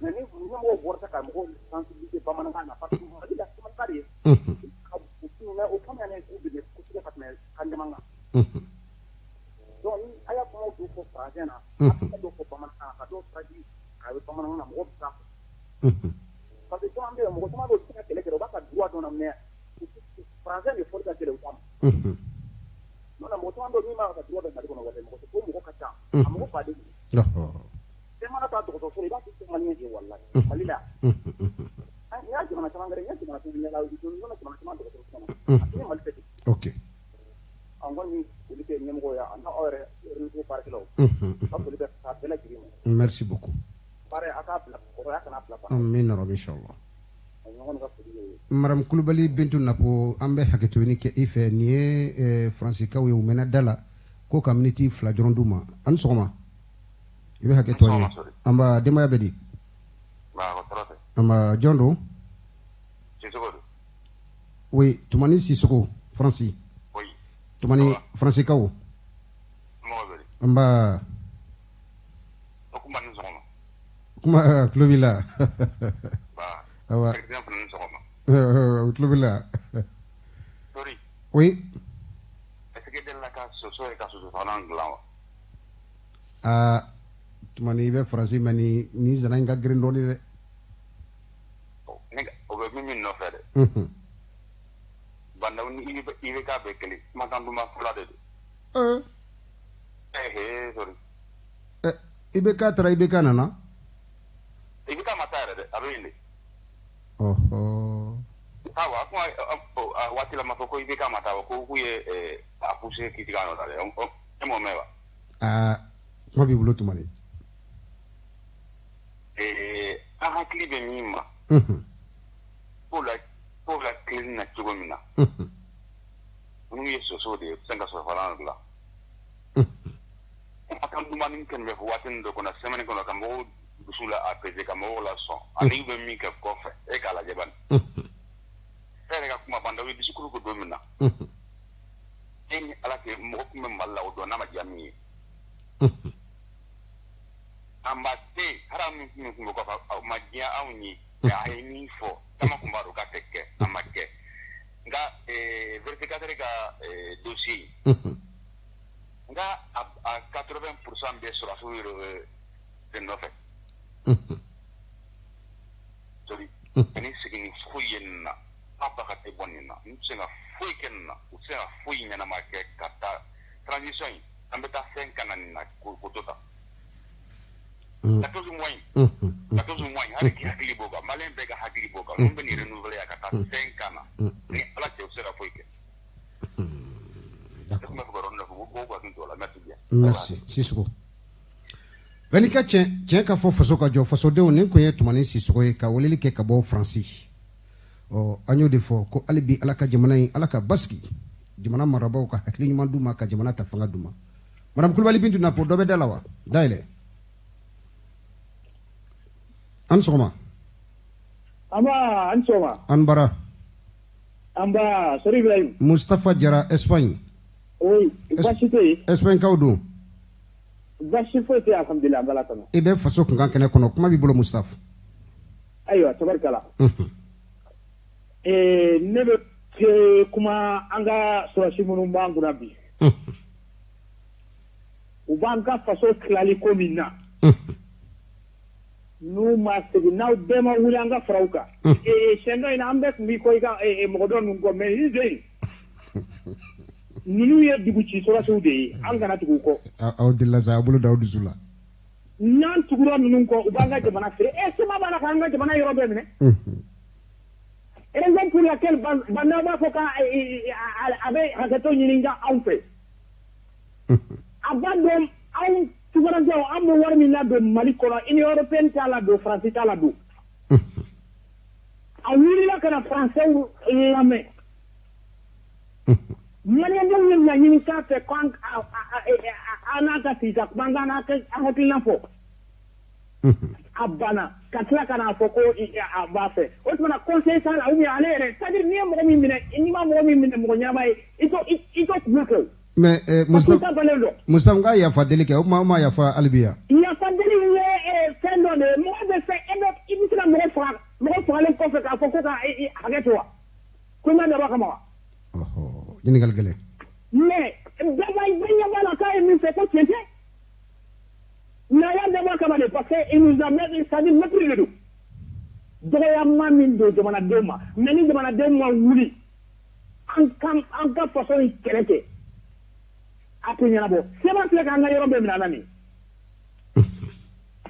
ne mo borta ka mo sensibilité ba mana kana fatu ma da kuma kare ka ku na o kuma ne ku bi ku da fatme kan jamanga don aya ko do ko pa jana ka do ko pa mana ka do traji ka do pa mana na mo ta parce que quand on me demande de quel est le droit dans l'amener français il faut que le temps non la moto ando ni ma ka droit dans ko ngale mo ko mo ka ta amo pa de c'est mana ta to so ba ti mali ni wallahi malila ai ya jama na ngare ya jama na ni la udu no na jama na to so ni mali te okay Merci beaucoup. Amin rabbi inshallah. Maram Kulubali Bintu Napo ambe haketoni ke ife nie Francika we umena dala ko community flajronduma an soma ibe haketoni amba dema yabedi amba jondo oui tumani sisoko Franci oui tumani Francika wo amba kuma Klubila awa Klubila sorry oui est-ce que de la case so e caso de fanangla tumani be Franci mani ni zananga grindoni de nega o be mi no fede banda ni ibe ka be kele matandu ma fulade sorry ibe ka tara ibe ka nana ibe ka matare de abinde awa kwa watila mafoko ibe ka matawa ko kuye apuse kitigano dale emo mewa mabi bulo tumani aha klibe mima pola klina chugomina yeso so de senga so farangla akan dumani kan be watin do kona semene kono kam bo dusula apj kam wala son ani be mi ka kofe e kala jeban fere ga kuma banda wi disukuru ko domina en ala ke mo kuma malla o do na ma jami ambate haram mi ko ko ma dia awni ya ni fo kama kumbaro ka tekke amake nga verificateur ga dossier nga a 80% be sur affaire de nofe sorry ni sigini fuyenna papa ka te bonina nsenga fuikenna usena fuinya na make kata transition ambeta 5 kanana kutota 14 mois hadi hakili boga malembe ga hakili boga nombe ni renouveler ya kata 5 kana ni ala te usera fuike merci Sisoko Venika tien ka fo faso ka jo faso de onin ko ye tumani Sisoko ye ka woleli ke ka bo Franci anyo de fo ko alibi alaka jamana yi alaka baski jamana marabaw ka hakili nyuma duma ka jamana ta fanga duma madame Kulubali Bintu Napo dobe dalawa daile an soma ama an soma an bara amba sorry Ibrahim Mustafa Jara Espagne oui bashite Espagne kawdu bashite alhamdulillah balatana ibe faso kan kene kono kuma bi bolo Mustafa aywa tabarkala nebe kuma anga sorasi munu bangura bi ubanga faso klali komina nu ma segi naw dema wulanga frauka sendo ina ambe mi ko iga mogodon ngo me izei nunu ye dibuci sorasi de anga na tuko aw dilla za bulu dawdu zula nan tuguro nunu ko ubanga jamana fere sema bana kanga jamana yorobe mine raison pour laquelle banda ba foka abe hakato nyininga awfe abandon aw tugara jaw am war mi na do mali kono union européenne tala do france tala do awuri la kana français lame mani ngam na nyini ka te kon anaka tita bangana ka hakilna fo abana katla kana foko abafe otuma conseil sala umi alere c'est-à-dire ni mo mi mine ni ma mo mi mine mo nyama ito buko mais Mustafa nga ya fadeli ke ma ya fa albiya ya fadeli we sendo de mo de fait et ibisina mo fa le ko fe ka foko ka hagetwa kuma da baka ma jini galgale mais daba ibenya bala ka mi fait ko tiente naya daba kama de parce que il nous a mis ça dit mépris le dos doya mamin do jamana dema meni jamana dema wuli an ka façon keleke atunya bo sema tele ka nga yoro be mina nani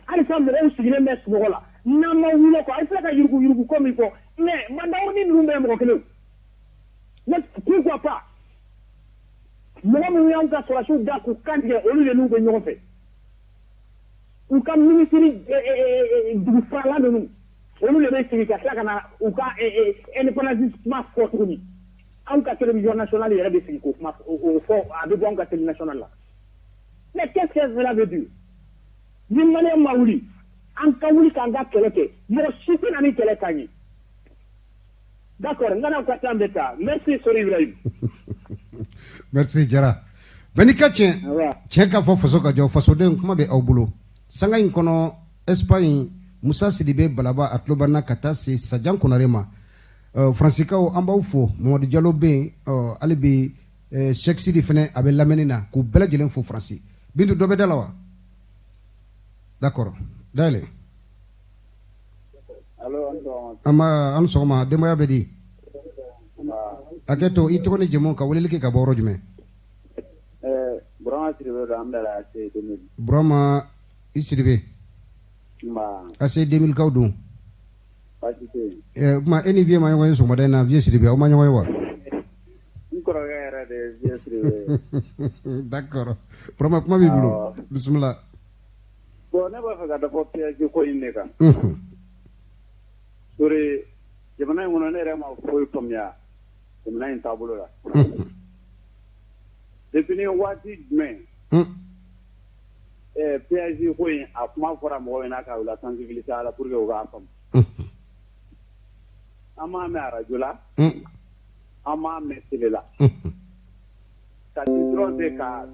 ali sam de sigile mes bola na ma wulo ko ali ka yurugu ko mi ko mais mandaw ni ndumbe mo ko kele net pourquoi pas mo mo yanka sur la chose da ku kanje olu le nu be nyoko fe u ka ministre dugu farala ninnu olu de bɛ sigi ka tila ka na u ka indépendance kuma fɔ tuguni anw ka télévision nationale yɛrɛ bɛ sigi k'o kuma o fɔ a bɛ bɔ anw ka télé nationale la mais qu'est-ce que cela veut dire ni maliyɛn ma wuli an ka wuli k'an ka kɛlɛ kɛ mɔgɔ si tɛ na ni kɛlɛ ka ɲɛ d'accord n kana ka taa n bɛ taa merci Sori Ibrahim merci Jara bɛɛ ka tiɲɛ k'a fɔ faso ka jɔ fasoden kuma bɛ aw bolo sanga in kɔnɔ Espagne Musa Sidibe Balaba a tulo banna ka taa se Sajan Konare ma Fransikaw an b'aw fo Mamadu Jalo bɛ yen hali bi Cheikh Sidi fɛnɛ a bɛ lamɛnni na k'u bɛɛ lajɛlen fo Faransi Bintu dɔ bɛ da la wa d'accord dayɛlɛ an sɔgɔma denbaya bɛ di hakɛ to i tɔgɔ ni jamu ka weleli kɛ ka bɔ yɔrɔ jumɛn Burama Sidibe don an bɛna la AC 2000 Burama i Sidibe AC 2000 kaw don kuma e ni vieux ma ɲɔgɔn ye sɔgɔmada in na vieux Sidibe aw ma ɲɔgɔn ye wa n kɔrɔkɛ yɛrɛ de vieux Sidibe d'accord Burama kuma b'i bolo bisimila bon ne b'a fɛ ka dɔ fɔ PSG ko in de kan Sori jamana in kɔnɔ ne yɛrɛ ma foyi faamuya jamana in taabolo la depuis ni waati jumɛn PSG ko in a kuma fɔra mɔgɔw ɲɛna ka u la sensibiliser a la pour que u k'a faamu an m'a mɛn radio la an m'a mɛn télé la ka di dɔrɔn de ka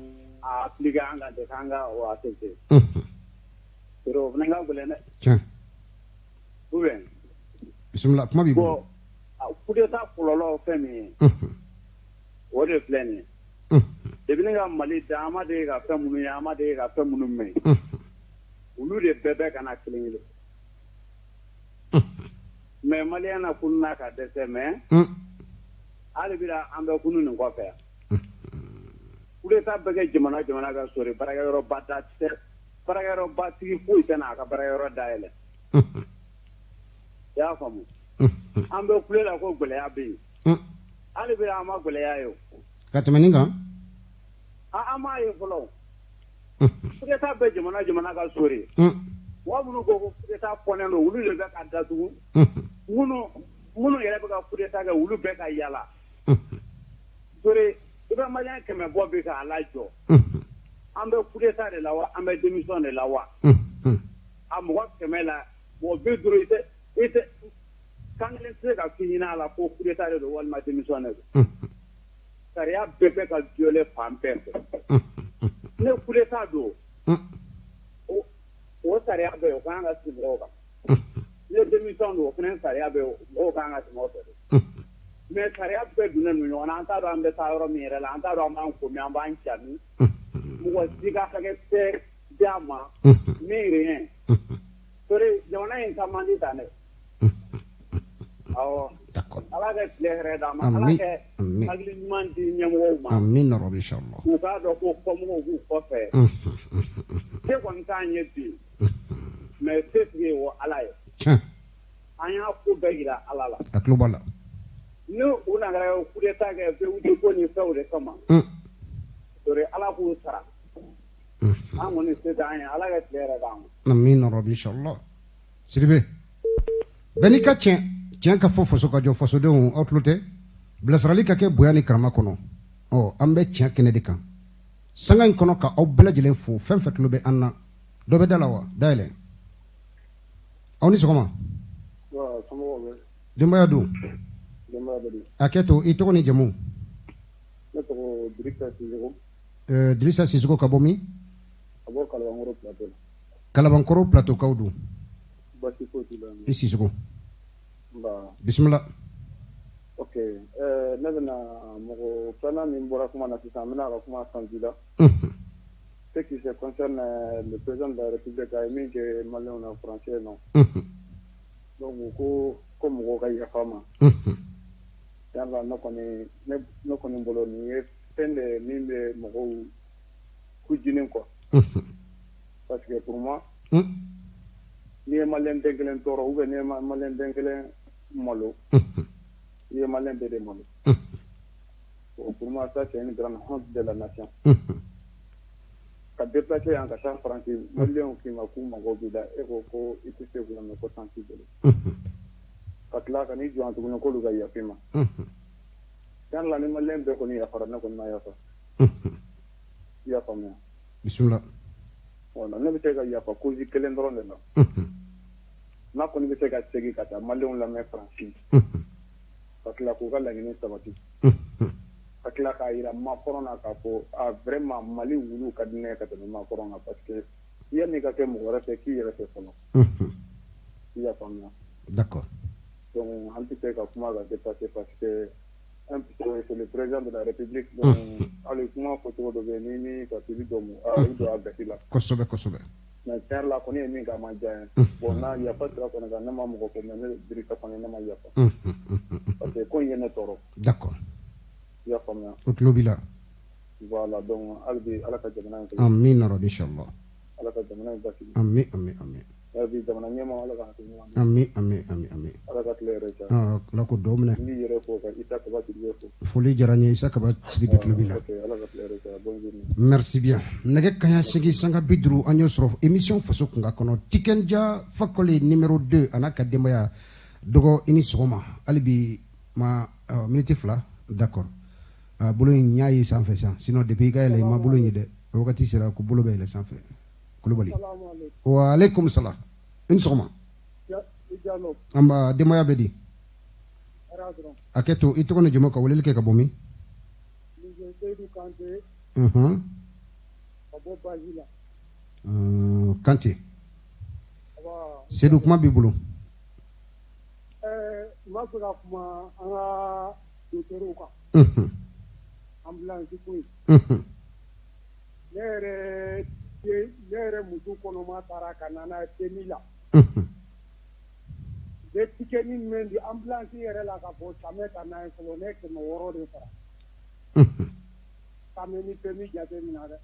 a appliquer an kan de k'an ka o accepter Sori o fana ka gɛlɛn dɛ tiɲɛ ou bien bisimila kuma b'i bolo coup d'état kɔlɔlɔ fɛn min ye o de filɛ nin ye depuis ne ka Mali da an ma deli ka fɛn minnu ye an ma deli ka fɛn minnu mɛn olu de bɛɛ bɛ ka na kelen kelen mais maliyɛn na kununa ka dɛsɛ mais hali bi an bɛ kunu nin kɔfɛ yan coup d'état bɛ kɛ jamana jamana ka Sori baarakɛyɔrɔba da tɛ baarakɛyɔrɔba tigi foyi tɛ n'a ka baarakɛyɔrɔ dayɛlɛ i y'a faamu an bɛ kule la ko gɛlɛya bɛ yen hali bi an ma gɛlɛya ye o ka tɛmɛ nin kan an m'a ye fɔlɔ coup d'état bɛ jamana jamana ka Sori mɔgɔ minnu ko ko coup d'état pɔnnen don olu de bɛ ka datugu minnu yɛrɛ bɛ ka coup d'état kɛ olu bɛ ka yala Sori i bɛ maliyɛn 100 bɔ bi k'a lajɔ an bɛ coup d'état de la wa an bɛ démission de la wa a mɔgɔ 100 la mɔgɔ 50 i tɛ kan kelen tɛ se ka f'i ɲɛna a la ko coup d'état de don walima démission de don sariya bɛɛ bɛ ka violé fan bɛɛ fɛ ne coup d'état don o sariya bɛ o kan ka sigi mɔgɔw kan ne démission don o fana sariya bɛ mɔgɔw kan ka sigi o fɛ mais sariya bɛɛ donnen don ɲɔgɔn na an t'a dɔn an bɛ taa yɔrɔ min yɛrɛ la an t'a dɔn an b'an ko min an b'an cani mɔgɔ si ka hakɛ tɛ d'a ma ni rien Sori jamana in ka man di tan dɛ awɔ ala ka tile hɛrɛ d'an ma ala ka hakili ɲuman di ɲɛmɔgɔw ma amin rabi inshallah u k'a dɔn ko kɔmɔgɔw b'u kɔfɛ se kɔni t'an ye bi mais se tigi ye o ala ye tiɲɛ an y'a ko bɛɛ yira ala la a tulo b'a la ni u nana coup d'état kɛ bɛɛ ko ni fɛnw de kama Sori ala k'u sara an kɔni se t'an ye ala ka tile hɛrɛ d'an ma amin rabi inshallah Sidibe bɛɛ n'i ka tiɲɛ ka fɔ faso ka jɔ fasodenw aw tulo tɛ bilasirali ka kɛ bonya ni karama kɔnɔ an bɛ tiɲɛ kɛnɛ de kan sanga in kɔnɔ ka aw bɛɛ lajɛlen fo fɛn fɛn tulo bɛ an na dɔ bɛ da la wa dayɛlɛ aw ni sɔgɔma denbaya dun hakɛ to i tɔgɔ ni jamu ne tɔgɔ Dirisa Sisoko Dirisa Sisoko ka bɔ min ka bɔ Kalabankɔrɔ plateau Kalabankɔrɔ plateau kaw dun basi foyi t'i la i Sisoko nba bisimila ok ne bɛna mɔgɔ filanan min bɔra kuma na sisan n bɛna a ka kuma santi la ce qui se concerne le président de la République a ye min kɛ maliyɛnw na français non donc ko mɔgɔw ka yafa ma yala ne kɔni bolo nin ye fɛn de min bɛ mɔgɔw kujinin quoi parce que pour moi n'i ye maliyɛn den kelen tɔɔrɔ ou bien n'i ye maliyɛn den kelen malo i ye maliyɛn bɛɛ de malo pour moi ça c'est une grande honte de la nation ka ka déplacer yan ka taa faransi maliyɛnw k'i ma k'u mago b'i la e ko i tɛ se k'u lamɛn ko temps t'i bolo ka tila ka n'i jɔ yan tuguni k'olu ka yafa i ma tiɲɛ la ni maliyɛn bɛɛ kɔni yafara ne kɔni ma yafa i y'a faamuya bisimila wala ne bɛ se ka yafa cause kelen dɔrɔn de la n'a kɔni bɛ se ka segin ka taa maliyɛnw lamɛn faransi ka tila k'u ka laɲini sabati ka tila k'a jira maakɔrɔn na k'a fɔ vraiment mali wulu ka di ne ye ka tɛmɛ maakɔrɔn na parce que yanni ka kɛ mɔgɔ wɛrɛ fɛ k'i yɛrɛ fɛ fɔlɔ i y'a faamuya d'accord donc an tɛ se ka kuma ka dépasser parce que c'est le président de la république donc hali kuma fɔcogo dɔ bɛ yen ni ka tigi dɔ mu i don a gasi la kosɛbɛ kosɛbɛ mais tiɲɛ la kɔni ye min k'a ma diya n ye bon n'a yafa sira kɔni kan ne ma mɔgɔ ko mais ne Dirisa kɔni ne ma yafa parce que ko in ye ne tɔɔrɔ d'accord i y'a faamuya o tulo b'i la voilà donc hali bi ala ka jamana in amin rabi inshallah ala ka jamana in basigi amin amin amin bi jamana ɲɛma ala ka hakili ɲuman amin amin amin amin ala ka tile yɛrɛ caya ala ko dɔw minɛ n b'i yɛrɛ fo ka isa kaba siribe fo foli diyara n ye isa kaba siribe tulo b'i la ok ala ka tile yɛrɛ caya bonne journée merci bien nɛgɛ kaɲa segi sanga 50 an y'o sɔrɔ émission faso kunka kɔnɔ tikenja fakɔli numéro 2 a n'a ka denbaya dɔgɔ i ni sɔgɔma hali bi ma miniti 2 d'accord bolo in y'a ye sanfɛ sisan sinon depuis i ka yɛlɛ i ma bolo in ye dɛ wagati sera ko bolo bɛ yɛlɛ sanfɛ kulubali wa alaikum salam i ni sɔgɔma an ba denbaya bɛ di a kɛ to i tɔgɔ ni jamu ka weleli kɛ ka bɔ min Kante Seydou kuma b'i bolo n b'a fɛ ka kuma an ka docteurw kan ambulance ko in ne yɛrɛ muso kɔnɔma taara ka na n'a ye semi la bɛ tikɛni min di ambulance yɛrɛ la ka bɔ samɛ ka n'a ye fɔlɔ ne 600 de sara samɛ ni semi jate min na dɛ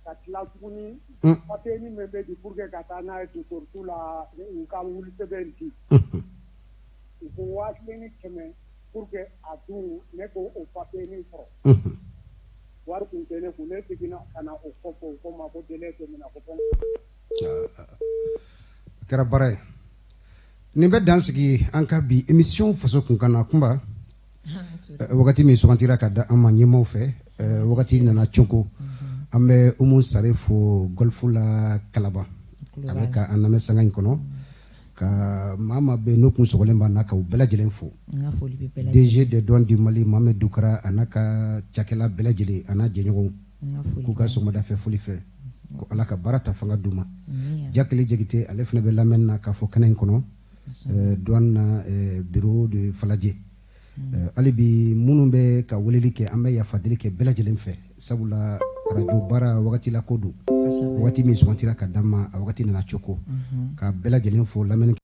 ka tila tuguni papier ni min bɛ di pour que ka taa n'a ye dɔgɔtɔrɔso la u ka wuli sɛbɛn di u ko 1,100,000 pour que a dun ne ko o papier ni sɔrɔ wari kun tɛ ne kun ne seginna ka na o kɔfɛ o ko ma ko délai tɛmɛna ko kɛra baara ye nin bɛ dan sigi an ka bi émission faso kunkan na kunba wagati min sugantira ka da an ma ɲɛmaw fɛ wagati nana cogo an bɛ Umu Sare fo golf la Kalaba a bɛ ka an lamɛn sanga in kɔnɔ ka maa bɛ n'o kun sɔgɔlen b'a na ka u bɛɛ lajɛlen fo DG des douanes du Mali Mohamed Dukara a n'a ka cakɛla bɛɛ lajɛlen a n'a jɛɲɔgɔnw k'u ka sɔgɔmada fɛ foli fɛ ko ala ka baara ta fanga d'u ma Jakele Jegite ale fana bɛ lamɛn na k'a fɔ kɛnɛ in kɔnɔ douane na bureau de Falajɛ hali bi minnu bɛ ka weleli kɛ an bɛ yafadeli kɛ bɛɛ lajɛlen fɛ sabula radio baara wagati la ko don wagati min sugantira ka d'an ma a wagati nana cogo ka bɛɛ lajɛlen fo lamɛnni